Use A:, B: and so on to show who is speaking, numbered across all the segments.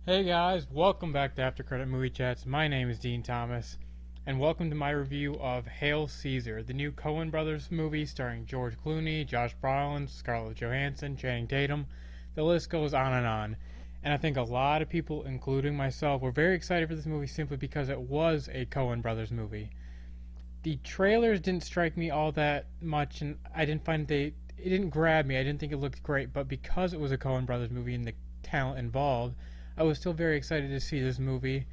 A: Hey guys, welcome back to After Credit Movie Chats. My name is Dean Thomas, and welcome to my review of Hail Caesar, the new Coen Brothers movie starring George Clooney, Josh Brolin, Scarlett Johansson, Channing Tatum. The list goes on and on. And I think a lot of people, including myself, were very excited for this movie simply because it was a Coen Brothers movie. The trailers didn't strike me all that much, and I didn't find it didn't grab me. I didn't think it looked great, but because it was a Coen Brothers movie and the talent involved, I was still very excited to see this movie.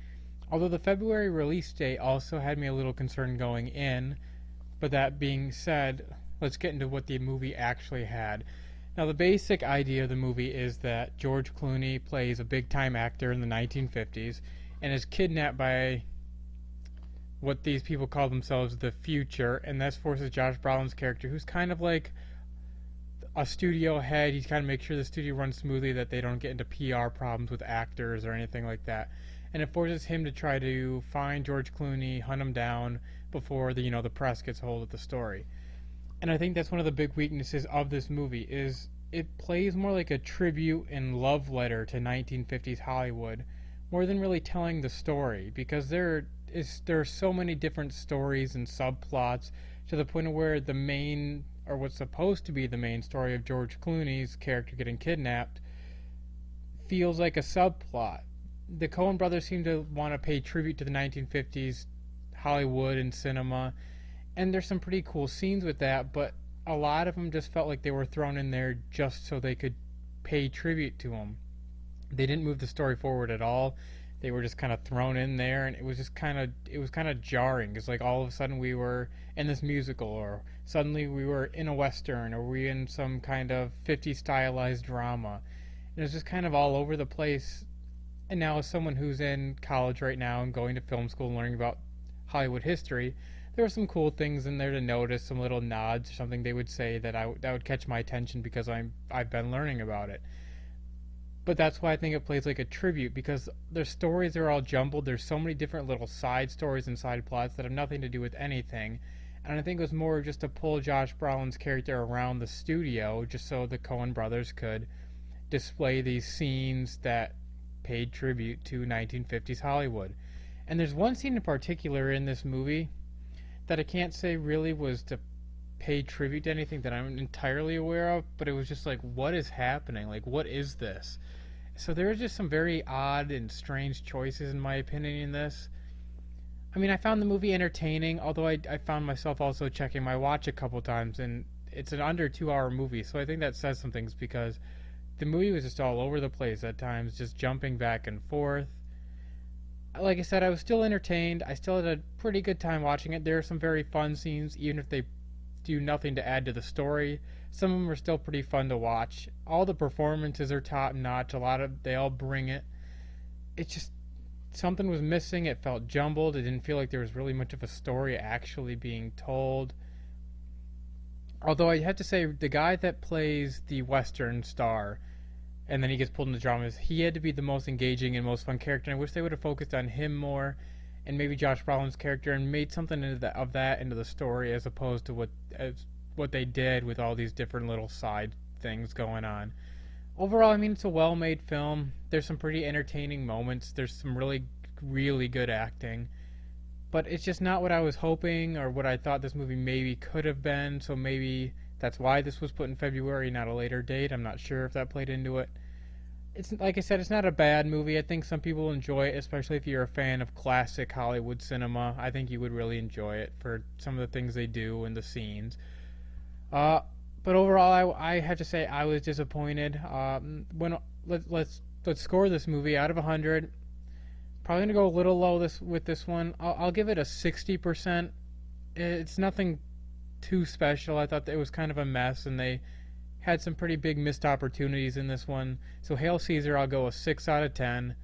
A: Although the February release date also had me a little concerned going in, but that being said, let's get into what the movie actually had. Now, the basic idea of the movie is that George Clooney plays a big time actor in the 1950s and is kidnapped by what these people call themselves the future, and this forces Josh Brolin's character, who's kind of like a studio head. He's kind of make sure the studio runs smoothly, that they don't get into PR problems with actors or anything like that. And it forces him to try to find George Clooney, hunt him down before the press gets hold of the story. And I think that's one of the big weaknesses of this movie is it plays more like a tribute and love letter to 1950s Hollywood more than really telling the story, because there are so many different stories and subplots to the point of where the main, or what's supposed to be the main story of George Clooney's character getting kidnapped, feels like a subplot. The Coen brothers seem to want to pay tribute to the 1950s Hollywood and cinema, and there's some pretty cool scenes with that, but a lot of them just felt like they were thrown in there just so they could pay tribute to them. They didn't move the story forward at all. They were just kind of thrown in there, and it was kind of jarring. It's like all of a sudden we were in this musical, or suddenly we were in a western, or we were in some kind of 50s stylized drama. And it was just kind of all over the place. And now, as someone who's in college right now and going to film school and learning about Hollywood history, there were some cool things in there to notice, some little nods or something they would say that would catch my attention because I've been learning about it. But that's why I think it plays like a tribute, because their stories are all jumbled. There's so many different little side stories and side plots that have nothing to do with anything. And I think it was more just to pull Josh Brolin's character around the studio just so the Coen brothers could display these scenes that paid tribute to 1950s Hollywood. And there's one scene in particular in this movie that I can't say really was to pay tribute to anything that I'm entirely aware of, but it was just like, what is happening? Like, what is this? So there are just some very odd and strange choices, in my opinion, in this. I mean, I found the movie entertaining, although I found myself also checking my watch a couple times, and it's an under 2 hour movie, so I think that says some things, because the movie was just all over the place at times, just jumping back and forth. Like I said, I was still entertained. I still had a pretty good time watching it. There are some very fun scenes, even if they do nothing to add to the story. Some of them are still pretty fun to watch. All the performances are top notch. They all bring it. It's just something was missing. It felt jumbled. It didn't feel like there was really much of a story actually being told. Although I have to say, the guy that plays the Western star, and then he gets pulled into dramas, he had to be the most engaging and most fun character. And I wish they would have focused on him more, and maybe Josh Brolin's character, and made something of that into the story, as opposed to what they did with all these different little side things going on. Overall, I mean, it's a well-made film. There's some pretty entertaining moments. There's some really, really good acting. But it's just not what I was hoping or what I thought this movie maybe could have been, so maybe that's why this was put in February, not a later date. I'm not sure if that played into it. It's, like I said, it's not a bad movie. I think some people enjoy it, especially if you're a fan of classic Hollywood cinema. I think you would really enjoy it for some of the things they do and the scenes. But overall, I have to say I was disappointed. Let's score this movie out of 100. Probably gonna go a little low with this one. I'll give it a 60%. It's nothing too special. I thought that it was kind of a mess, and they had some pretty big missed opportunities in this one. So Hail Caesar, I'll go a 6 out of 10.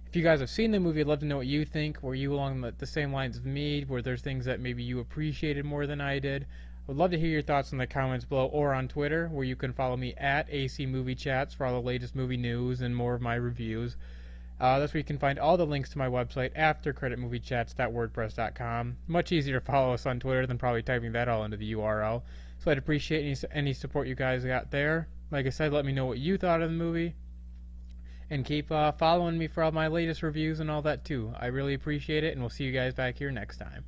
A: If you guys have seen the movie, I'd love to know what you think. Were you along the same lines as me? Were there things that maybe you appreciated more than I did? I would love to hear your thoughts in the comments below, or on Twitter, where you can follow me at AC Movie Chats for all the latest movie news and more of my reviews. That's where you can find all the links to my website, aftercreditmoviechats.wordpress.com. Much easier to follow us on Twitter than probably typing that all into the URL. So I'd appreciate any support you guys got there. Like I said, let me know what you thought of the movie. And keep following me for all my latest reviews and all that too. I really appreciate it, and we'll see you guys back here next time.